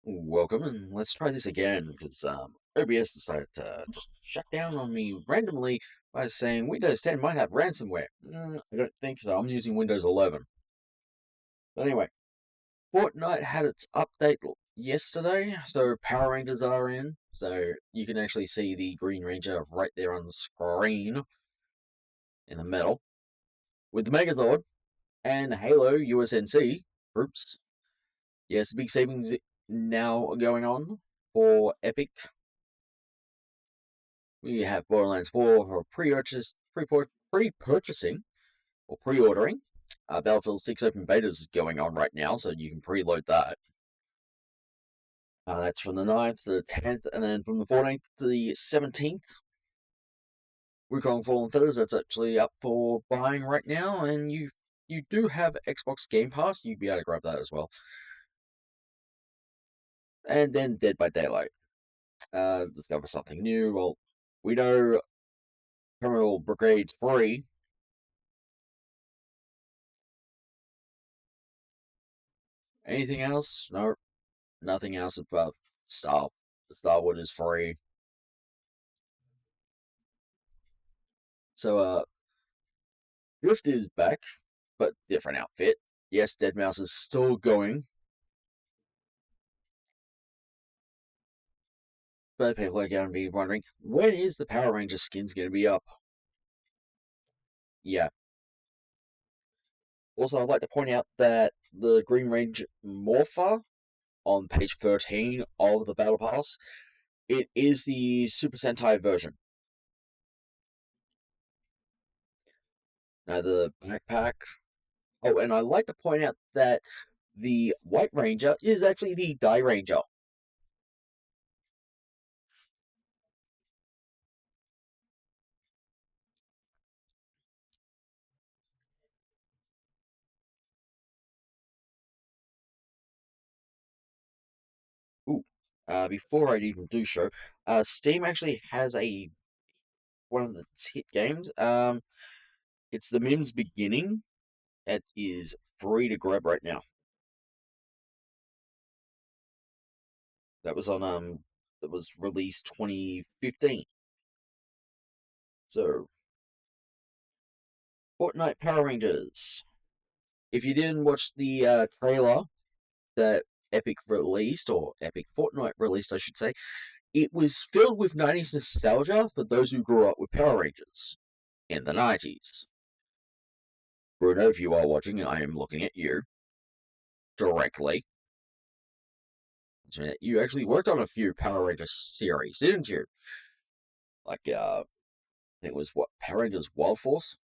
Welcome, and let's try this again because OBS decided to just shut down on me randomly by saying Windows 10 might have ransomware. I don't think so. I'm using Windows 11. But anyway, Fortnite had its update yesterday, so Power Rangers are in. So you can actually see the Green Ranger right there on the screen in the middle with the Megazord and Halo USNC groups. Yes, the big savings now going on for Epic. We have Borderlands 4 for pre-purchasing or pre-ordering. Battlefield 6 open beta is going on right now, so you can preload that. That's from the 9th to the 10th, and then from the 14th to the 17th. Wukong Fallen Feathers, that's actually up for buying right now, and you do have Xbox Game Pass, you'd be able to grab that as well. And then Dead by Daylight. Discover something new. Well, we know Criminal Brigade's free. Anything else? No, nothing else above Star. Starwood is free. So, Drift is back, but different outfit. Yes, Deadmau5 is still going. But people are going to be wondering, when is the Power Ranger skins going to be up? Yeah. Also, I'd like to point out that the Green Ranger Morpher on page 13 of the Battle Pass, it is the Super Sentai version. Now, the backpack. Oh, and I'd like to point out that the White Ranger is actually the Dairanger. Ooh, before I even do show, Steam actually has one of its hit games. It's the Mims Beginning. It is free to grab right now. That was on that was released 2015. So Fortnite Power Rangers. If you didn't watch the trailer that Epic released, or Epic Fortnite released, I should say, it was filled with 90s nostalgia for those who grew up with Power Rangers in the 90s. Bruno, if you are watching, I am looking at you directly. You actually worked on a few Power Rangers series, didn't you? Like, I think it was what, Power Rangers Wild Force?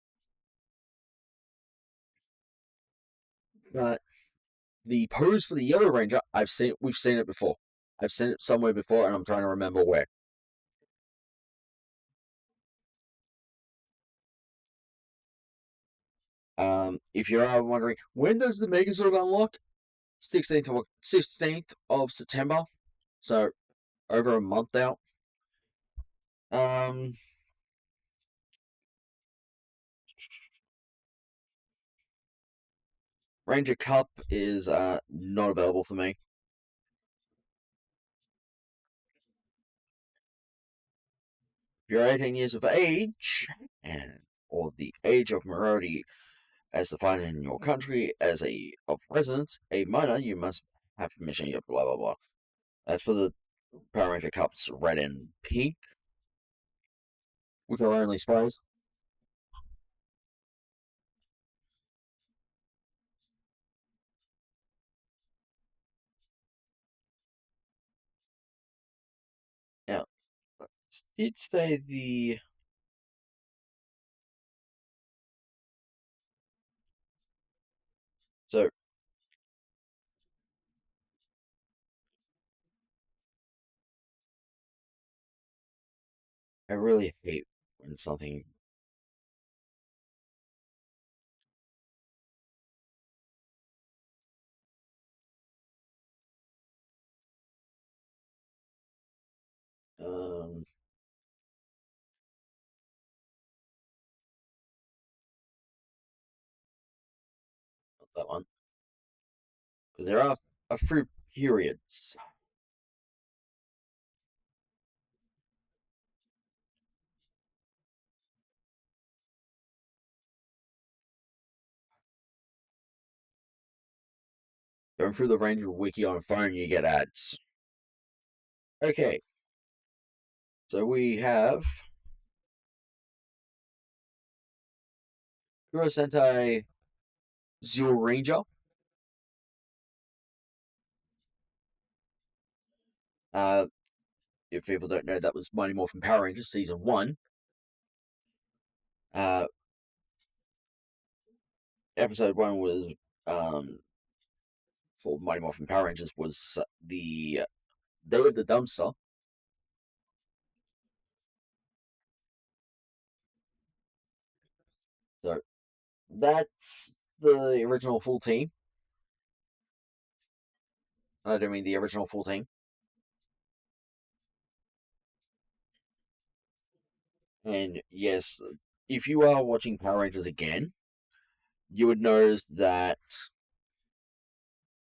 But the pose for the Yellow Ranger, we've seen it before. I've seen it somewhere before, and I'm trying to remember where. If you are wondering, when does the Megazord unlock? 16th of September, so over a month out. Um, Ranger Cup is not available for me. If you're 18 years of age, and or the age of majority as defined in your country as of residence, a minor, you must have permission. Blah blah blah. As for the Power Ranger Cups, red and pink, which are only sprays. Now, did say the so I really hate when something. Um, not that one. Because there are a few periods. Going through the Ranger wiki on phone, you get ads. Okay, so we have Hero Sentai Zyuranger. Uh, if people don't know, that was Mighty Morphin Power Rangers Season 1. Uh, episode 1 was, for Mighty Morphin Power Rangers, was the Day of the Dumpster. So, that's the original full team. I don't mean the original full team. And yes, if you are watching Power Rangers again, you would notice that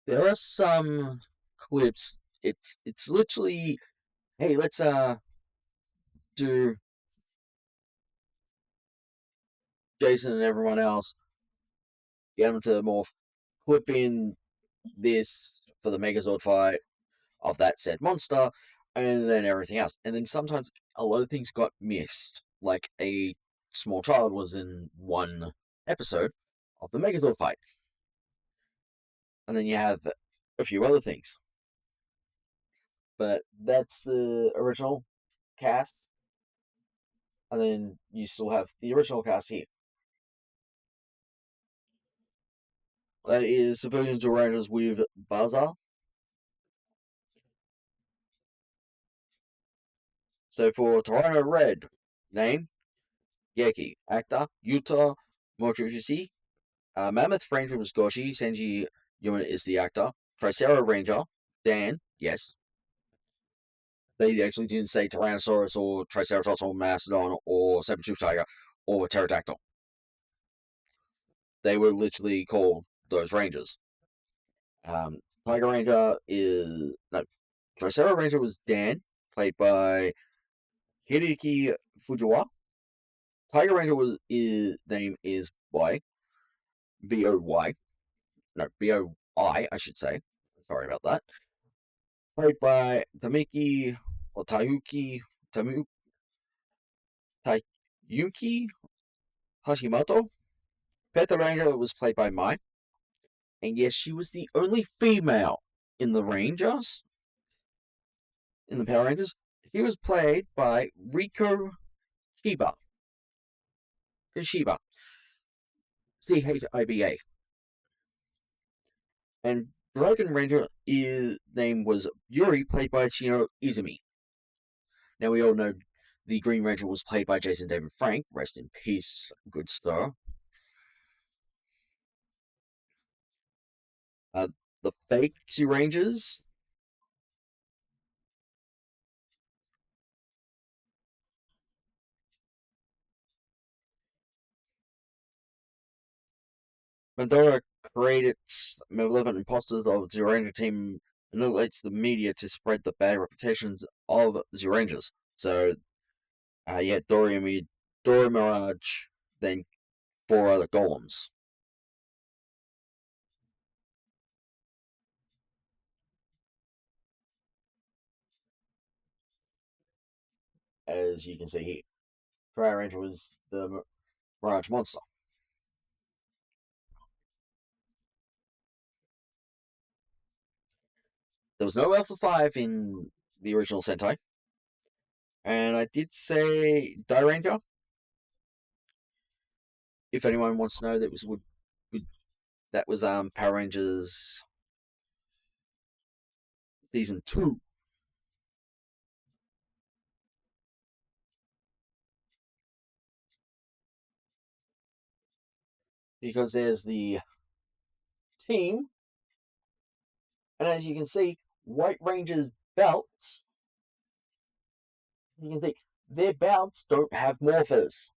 there are some clips. It's literally, hey, let's do Jason and everyone else, get them to morph, clip in this for the Megazord fight of that said monster, and then everything else. And then sometimes a lot of things got missed. Like a small child was in one episode of the Megazord fight. And then you have a few other things. But that's the original cast. And then you still have the original cast here. That is Civilian Dairangers with Bazaar. So for Toronto Red, name Yeki, actor Yuta Mochizuki. Mammoth Ranger was Goshi. Senji Yuman is the actor. Tricera Ranger, Dan, yes. They actually didn't say Tyrannosaurus or Triceratops or Mastodon or Saber-tooth Tiger or Pterodactyl. They were literally called those rangers. Tiger Ranger is no. Tricera Ranger was Dan, played by Hideki Fujiwara. Tiger Ranger was his name is Boy, no Boi, I should say. Sorry about that. Played by Tamiki or Tayuki Hashimoto. Peta Ranger was played by Mai, and yes, she was the only female in the Rangers, in the Power Rangers. She was played by Riko Chiba. Chiba. Chiba. And DragonRanger is name was Yuri, played by Shino Izumi. Now we all know the Green Ranger was played by Jason David Frank. Rest in peace, good sir. Uh, the fake Zyurangers. Mandora created malevolent imposters of Zyuranger team and manipulates the media to spread the bad reputations of Zyurangers. So, you had Dora Mirage, then 4 other golems. As you can see here, DragonRanger was the Mirage monster. There was no Alpha 5 in the original Sentai. And I did say Dairanger. If anyone wants to know, that was Power Rangers Season 2. Because there's the team, and as you can see, White Ranger's belts, you can see their belts don't have morphers.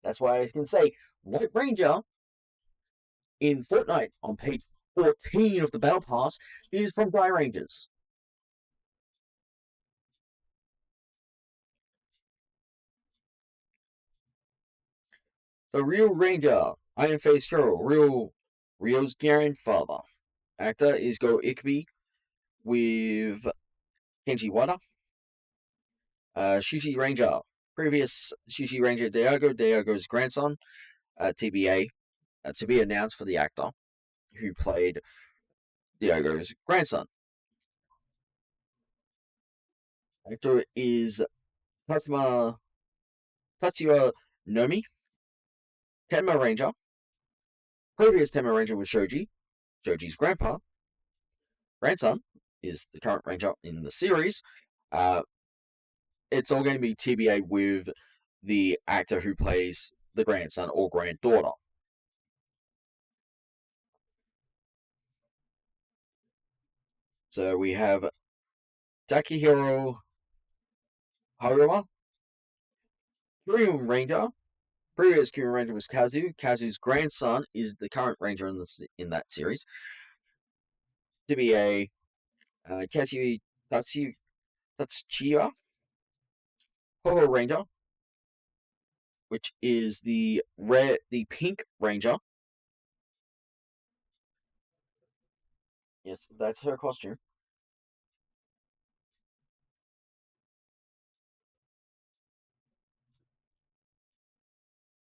That's why I can say White Ranger in Fortnite on page 14 of the Battle Pass is from Dairangers. The real Ranger, Iron Face Hero, Rio's grandfather. actor is Go Ikbi with Kenji Wada. Shushi Ranger, previous Shushi Ranger Diogo's grandson, TBA, to be announced for the actor who played Diogo's grandson. Actor is Tatsuya Nomi, Tenma Ranger. Previous Tenma Ranger was Shoji. Shoji's grandson, is the current Ranger in the series. It's all going to be TBA with the actor who plays the grandson or granddaughter. So we have Takahiro Haruma, Kyoryu Ranger. Previous Kyoryu Ranger was Kazu. Kazu's grandson is the current Ranger in that series. TBA, Kazu Tatsuya Hoho Ranger, which is the pink Ranger. Yes, that's her costume.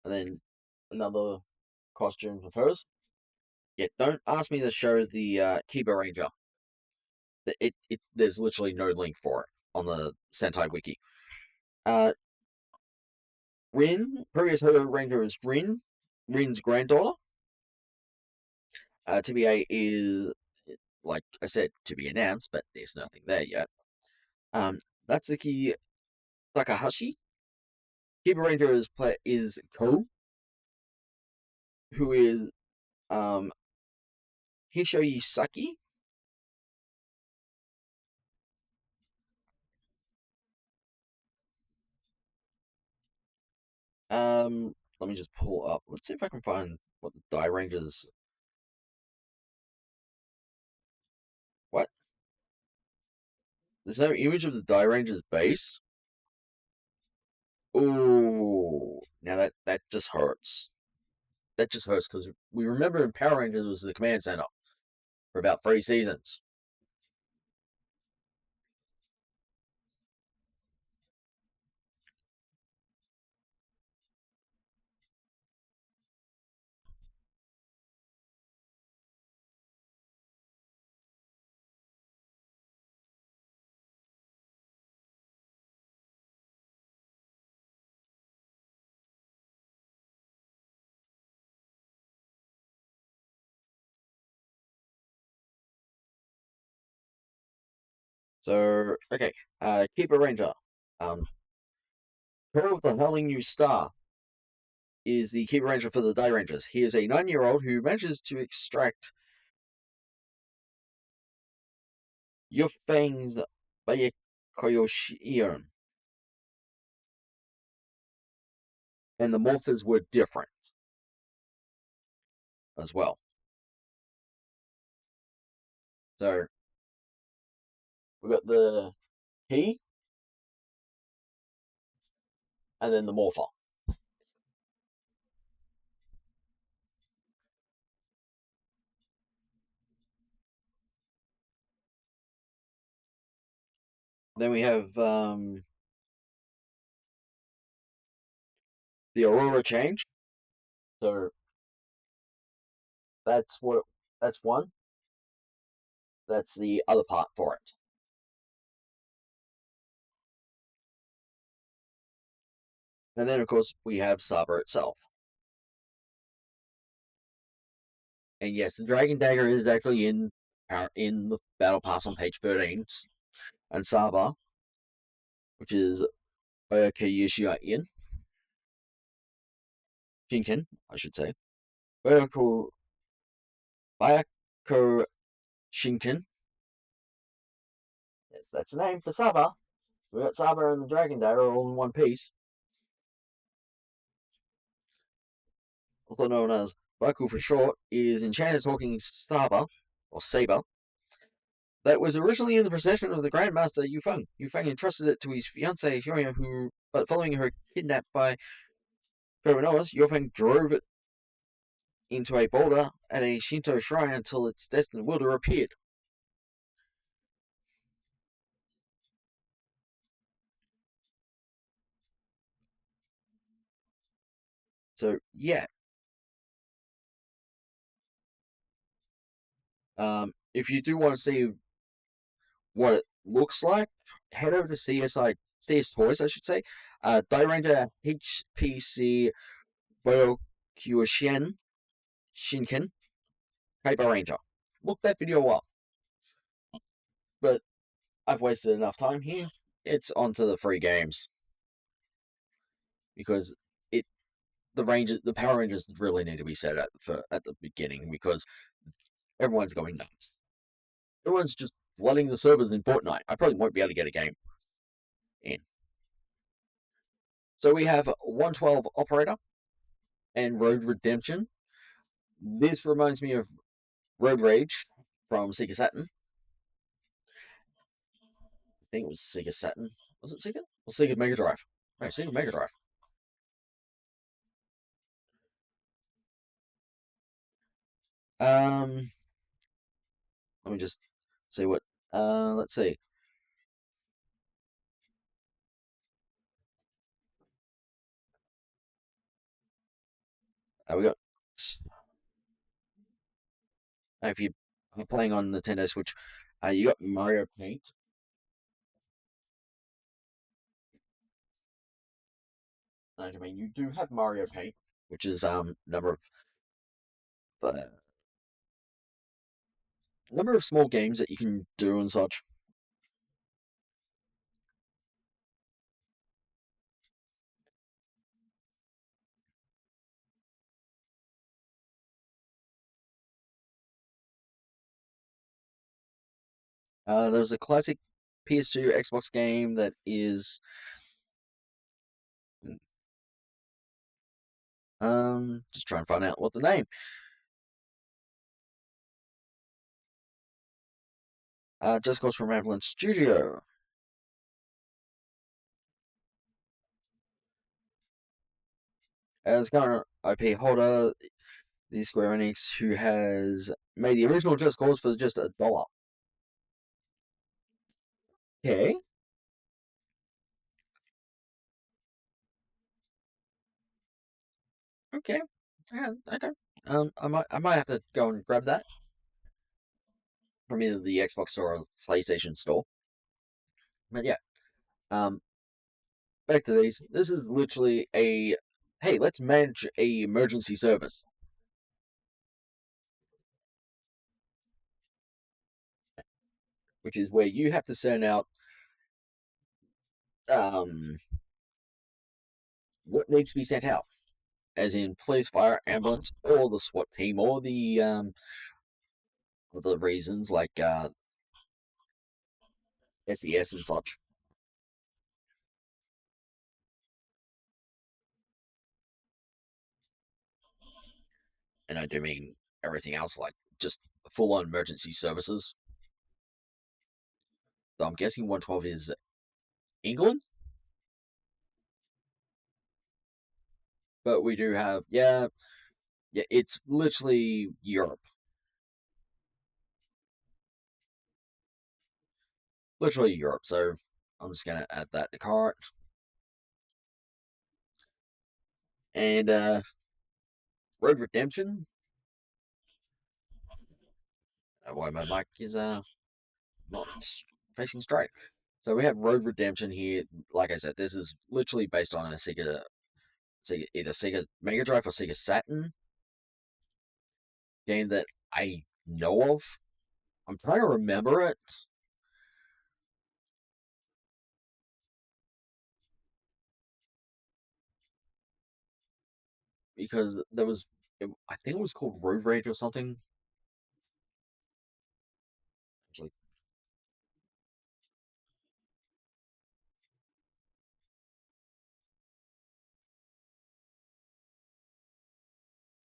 And then another costume of hers. Yeah, don't ask me to show the KibaRanger. There's literally no link for it on the Sentai wiki. Rin, previous Hoho Ranger is Rin's granddaughter. TBA is, like I said, to be announced, but there's nothing there yet. Natsuki Takahashi. KibaRanger is Ko, who is Hishoyi Saki. Let me just pull up. Let's see if I can find what the Dairangers. What? There's no image of the Dairangers base. Oh, now that just hurts. That just hurts because we remember in Power Rangers was the command center for about 3 seasons. So okay, KibaRanger. Pearl of the Howling New Star is the KibaRanger for the Dairangers. He is a 9-year-old who manages to extract Yufeng's Bayakoyoshion, and the morphers were different as well. So we got the he and then the morpher. Then we have the Aurora change. So that's one. That's the other part for it. And then of course we have Saber itself. And yes, the Dragon Dagger is actually in the battle pass on page 13. And Saber, which is Bayakeyushia in Shinken, I should say. Bayako Shinken. Yes, that's the name for Saber. We got Saber and the Dragon Dagger all in one piece. Also known as Baku for short, is enchanted talking Saber, or Saber, that was originally in the possession of the Grandmaster Yufeng. Yufeng entrusted it to his fiancée Kyoryu, but following her kidnapped by Konoas, Yufeng drove it into a boulder at a Shinto shrine until its destined wielder appeared. So yeah, if you do want to see what it looks like, head over to CS Toys, I should say. Dairanger HPC Byokyushin Shinken KibaRanger. Look that video up. But I've wasted enough time here. It's onto the free games because it the Power Rangers really need to be set at the beginning because everyone's going nuts. Everyone's just flooding the servers in Fortnite. I probably won't be able to get a game in. So we have 112 Operator and Road Redemption. This reminds me of Road Rage from Sega Saturn. I think it was Sega Saturn. Was it Sega? Or Sega Mega Drive? No, Sega Mega Drive. Um, let me just see what. Let's see. We got. If you're playing on Nintendo Switch, you got Mario Paint. I mean, you do have Mario Paint, which is uh, number of small games that you can do and such. There's a classic PS2 Xbox game that is just trying to find out what the name. Just Cause from Avalanche Studio. As current IP holder, the Square Enix, who has made the original Just Cause for just $1. Okay. Okay. Yeah, okay. I might have to go and grab that from either the Xbox store or PlayStation store. But yeah, um, back to these. This is literally a hey, let's manage a emergency service, which is where you have to send out um what needs to be sent out, as in police, fire, ambulance, or the SWAT team, or the reasons like SES and such. And I do mean everything else, like just full on emergency services. So I'm guessing 112 is England, but we do have yeah, it's literally Europe, literally Europe. So I'm just gonna add that to cart. And Road Redemption. Why my mic is not facing straight. So we have Road Redemption here. Like I said, this is literally based on a either Sega Mega Drive or Sega Saturn game that I know of. I'm trying to remember it because there was, I think it was called Road Rage or something. Actually,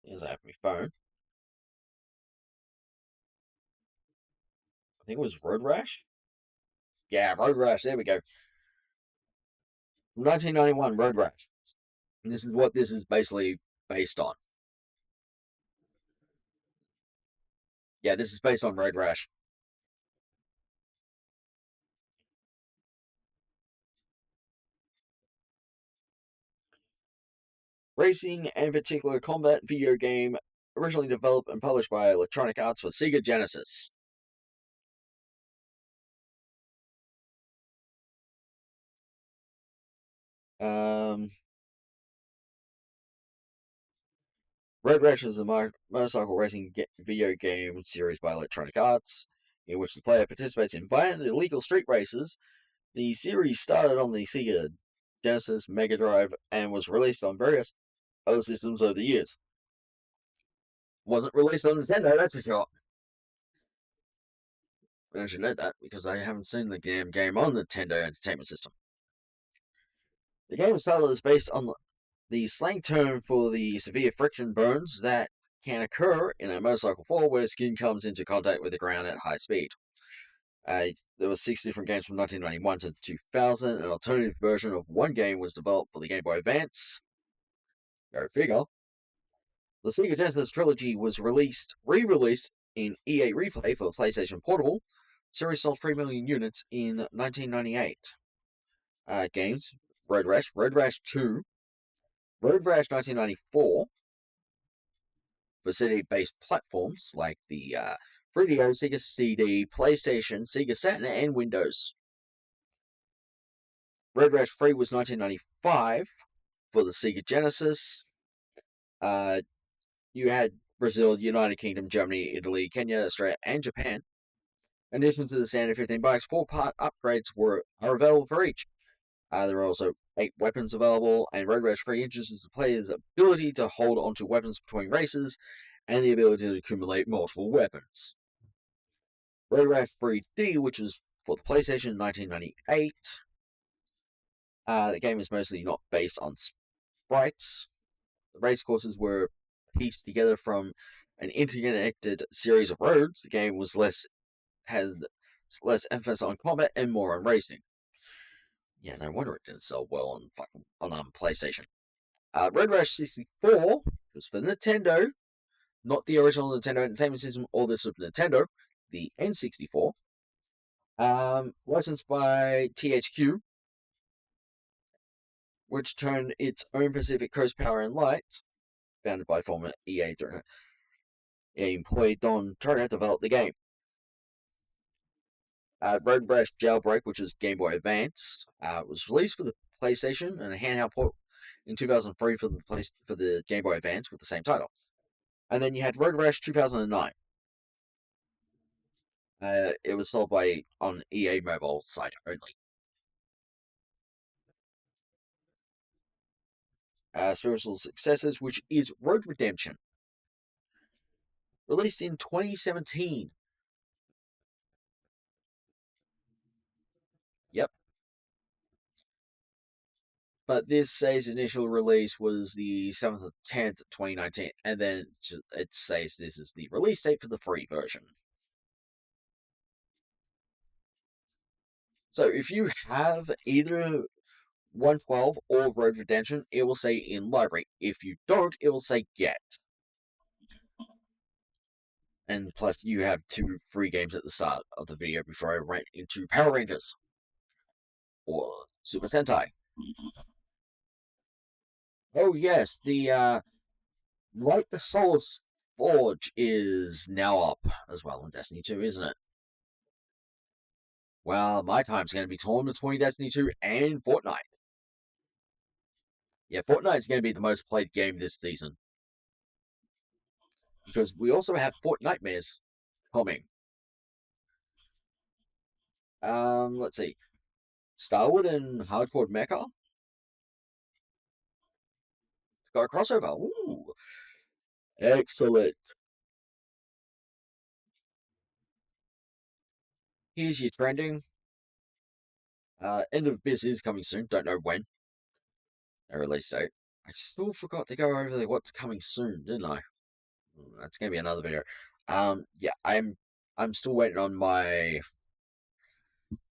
here's I have my phone. I think it was Road Rash. Yeah, Road Rash. There we go. 1991 Road Rash. And this is what this is basically based on. Yeah, this is based on Road Rash. Racing and particular combat video game originally developed and published by Electronic Arts for Sega Genesis. Um, Road Rash is a motorcycle racing video game series by Electronic Arts, in which the player participates in violent and illegal street races. The series started on the Sega Genesis, Mega Drive, and was released on various other systems over the years. Wasn't released on Nintendo, that's for sure. I should know that because I haven't seen the game on Nintendo Entertainment System. The game's title is based on the slang term for the severe friction burns that can occur in a motorcycle fall where skin comes into contact with the ground at high speed. There were 6 different games from 1991 to 2000. An alternative version of one game was developed for the Game Boy Advance. Go figure. The Sega Genesis trilogy was re-released in EA Replay for PlayStation Portable. The series sold 3 million units in 1998. Games: Road Rash 2, Road Rash 1994 for CD-based platforms like the 3DO, Sega CD, PlayStation, Sega Saturn, and Windows. Road Rash 3 was 1995 for the Sega Genesis. You had Brazil, United Kingdom, Germany, Italy, Kenya, Australia, and Japan. In addition to the standard 15 bikes, 4-part upgrades are available for each. There are also 8 weapons available, and Road Rash 3 introduces the player's ability to hold onto weapons between races and the ability to accumulate multiple weapons. Road Rash 3D, which was for the PlayStation in 1998. The game is mostly not based on sprites. The race courses were pieced together from an interconnected series of roads. The game had less emphasis on combat and more on racing. Yeah, no wonder it didn't sell well on PlayStation. Road Rash 64 was for Nintendo, not the original Nintendo Entertainment System or the Super Nintendo, the N64. Licensed by THQ, which turned its own Pacific Coast Power and Light, founded by former EA employee Don Turner, developed the game. Road Rash Jailbreak, which was Game Boy Advance, was released for the PlayStation and a handheld port in 2003 for the Game Boy Advance with the same title. And then you had Road Rash 2009. It was sold on EA mobile site only. Spiritual successors, which is Road Redemption, released in 2017. Yep. But this says initial release was the 7th of 10th, 2019, and then it says this is the release date for the free version. So if you have either 112 or Road Redemption, it will say in library. If you don't, it will say get. And plus, you have 2 free games at the start of the video before I went into Power Rangers or Super Sentai. Oh yes, the Light the Soul's Forge is now up as well in Destiny 2, isn't it? Well, my time's going to be torn between Destiny 2 and Fortnite. Yeah, Fortnite's going to be the most played game this season. Because we also have Fortnitemares coming. Let's see. Starwood and Hardcore Mecha got a crossover. Ooh, excellent. Here's your trending. End of Biz is coming soon. Don't know when. No release date. I still forgot to go over what's coming soon, didn't I? That's gonna be another video. Yeah, I'm still waiting on my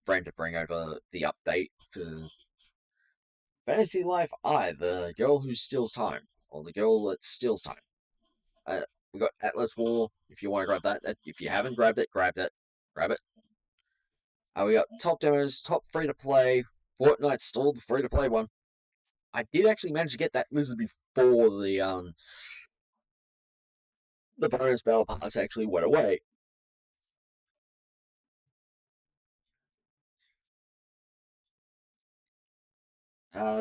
friend to bring over the update for Fantasy Life I, the girl who steals time, or the girl that steals time. We got Atlas War. If you want to grab that, if you haven't grabbed it, grab it. Grab it. We got top demos, top free to play. Fortnite still the free to play one. I did actually manage to get that lizard before the bonus battle pass actually went away.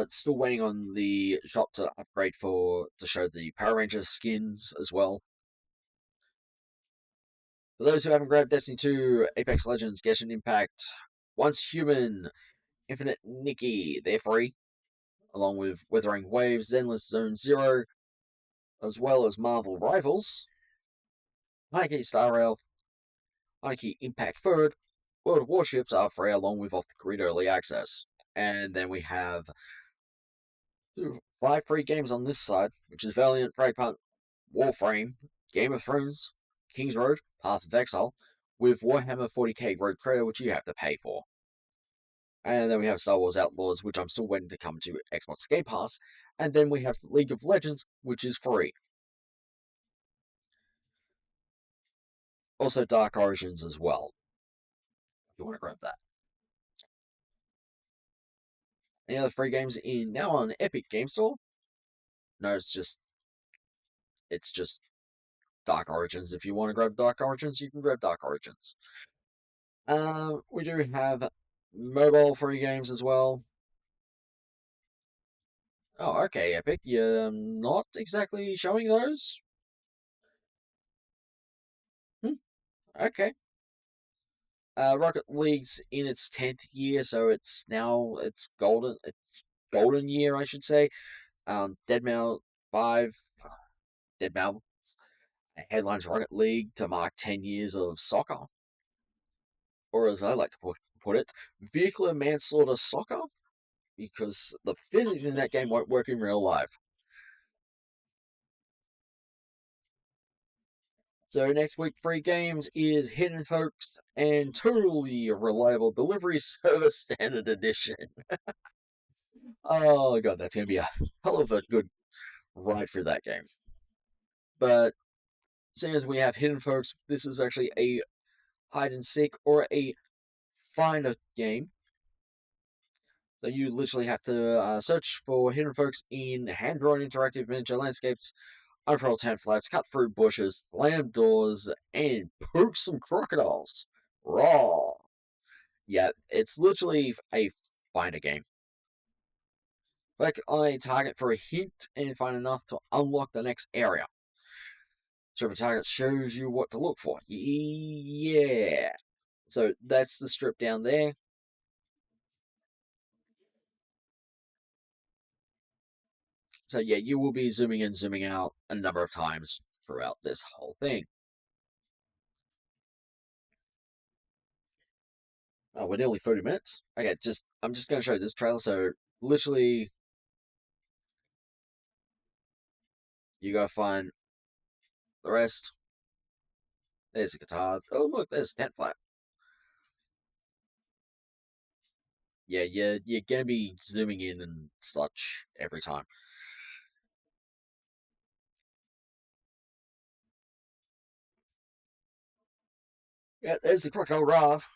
Still waiting on the shop to upgrade to show the Power Ranger skins as well. For those who haven't grabbed Destiny 2, Apex Legends, Genshin Impact, Once Human, Infinite Nikki, they're free, along with Withering Waves, Zenless Zone Zero, as well as Marvel Rivals, Nike Star Rail, Nike Impact Third, World of Warships are free along with off the grid early access. And then we have 5 free games on this side, which is Valiant, Fragment, Warframe, Game of Thrones, King's Road, Path of Exile, with Warhammer 40k Road Trader, which you have to pay for. And then we have Star Wars Outlaws, which I'm still waiting to come to Xbox Game Pass. And then we have League of Legends, which is free. Also Dark Origins as well. If you want to grab that. Any other free games in now on Epic Game Store? No, it's just Dark Origins. If you want to grab Dark Origins, you can grab Dark Origins. We do have mobile free games as well. Oh, okay, Epic. You're not exactly showing those? Okay. Rocket League's in its 10th year, so it's golden year, I should say. Deadmau 5, Deadmau headlines Rocket League to mark 10 years of soccer, or as I like to put it, vehicular manslaughter soccer, because the physics in that game won't work in real life. So next week, free games is Hidden Folks and Totally Reliable Delivery Service Standard Edition. Oh god, that's gonna be a hell of a good ride for that game. But seeing as we have Hidden Folks, this is actually a hide and seek or a find a game. So you literally have to search for Hidden Folks in hand-drawn interactive miniature landscapes, unfurl tent flaps, cut through bushes, slam doors, and poke some crocodiles. Raw. Yeah, it's literally a find a game. Click on a target for a hint and find enough to unlock the next area. So the target shows you what to look for. Yeah. So that's the strip down there. So yeah, you will be zooming in, zooming out a number of times throughout this whole thing. Oh, we're nearly 30 minutes. Okay, I'm just going to show you this trailer. So literally, you go find the rest. There's a guitar. Oh look, there's a tent flap. Yeah, you're going to be zooming in and such every time. Yeah, there's the crocodile graph.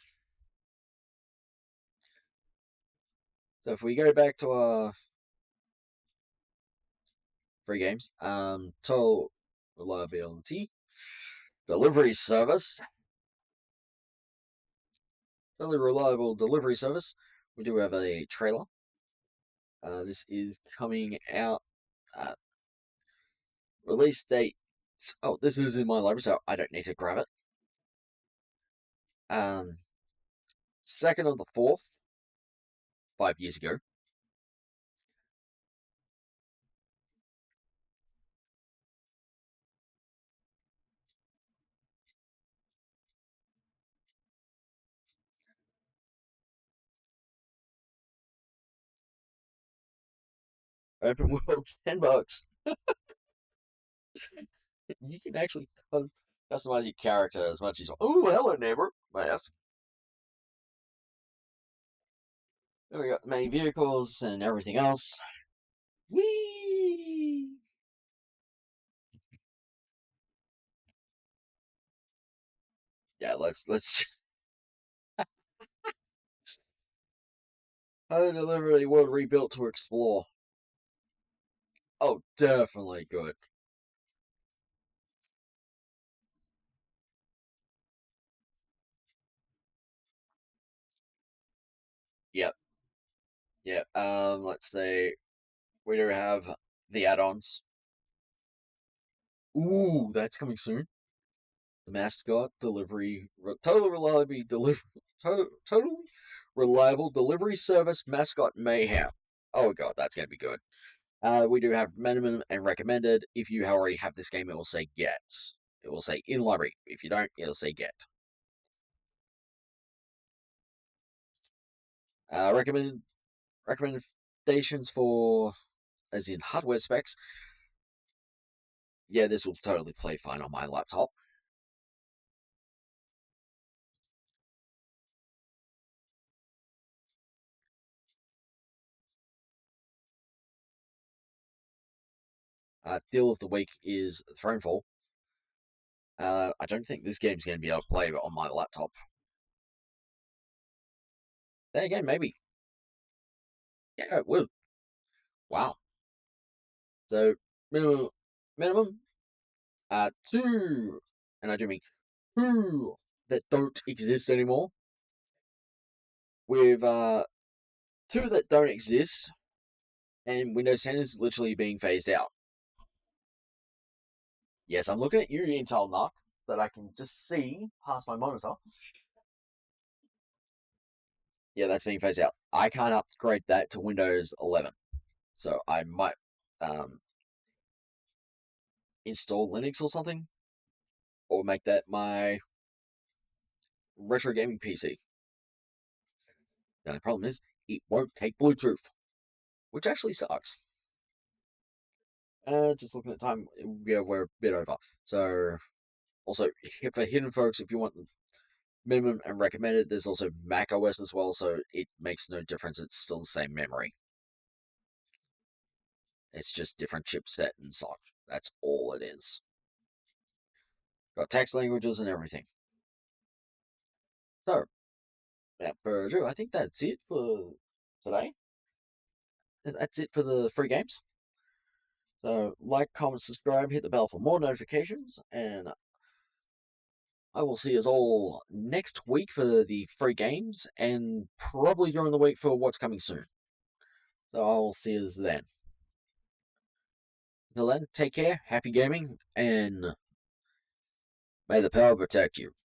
So if we go back to free games, total reliability, delivery service, fairly reliable delivery service. We do have a trailer. This is coming out. Release date. Oh, this is in my library, so I don't need to grab it. 2nd of the 4th, 5 years ago. Open world, $10. You can actually customize your character as much as you want. Oh, hello, neighbor. Yes. Then we got the main vehicles and everything else. Whee! Yeah, let's deliberately world rebuilt to explore. Oh, definitely good. Yep, yep. Let's say we do have the add-ons. Ooh, that's coming soon. The mascot delivery, total reliability delivery, totally reliable delivery service mascot mayhem. Oh god, that's gonna be good. We do have minimum and recommended. If you already have this game, it will say get. It will say in library. If you don't, it'll say get. Recommended recommendations for, as in hardware specs. Yeah, this will totally play fine on my laptop. Deal of the week is Thronefall. I don't think this game's going to be able to play on my laptop. Then again, maybe. Yeah, it will. Wow. So minimum, two, and I do mean two that don't exist anymore. With two that don't exist, and Windows 10 is literally being phased out. Yes, I'm looking at your Intel NUC that I can just see past my monitor. Yeah, that's being phased out. I can't upgrade that to Windows 11, so I might um, install Linux or something, or make that my retro gaming PC. The only problem is it won't take Bluetooth, which actually sucks. Just looking at time, yeah, we're a bit over. So, also for hidden folks, if you want minimum and recommended, there's also Mac OS as well, so it makes no difference. It's still the same memory. It's just different chipset and sock. That's all it is. Got text languages and everything. So, yeah, for Drew, I think that's it for today. That's it for the free games. So, like, comment, subscribe, hit the bell for more notifications, and I will see us all next week for the free games, and probably during the week for what's coming soon. So, I'll see us then. Until then, take care, happy gaming, and may the power protect you.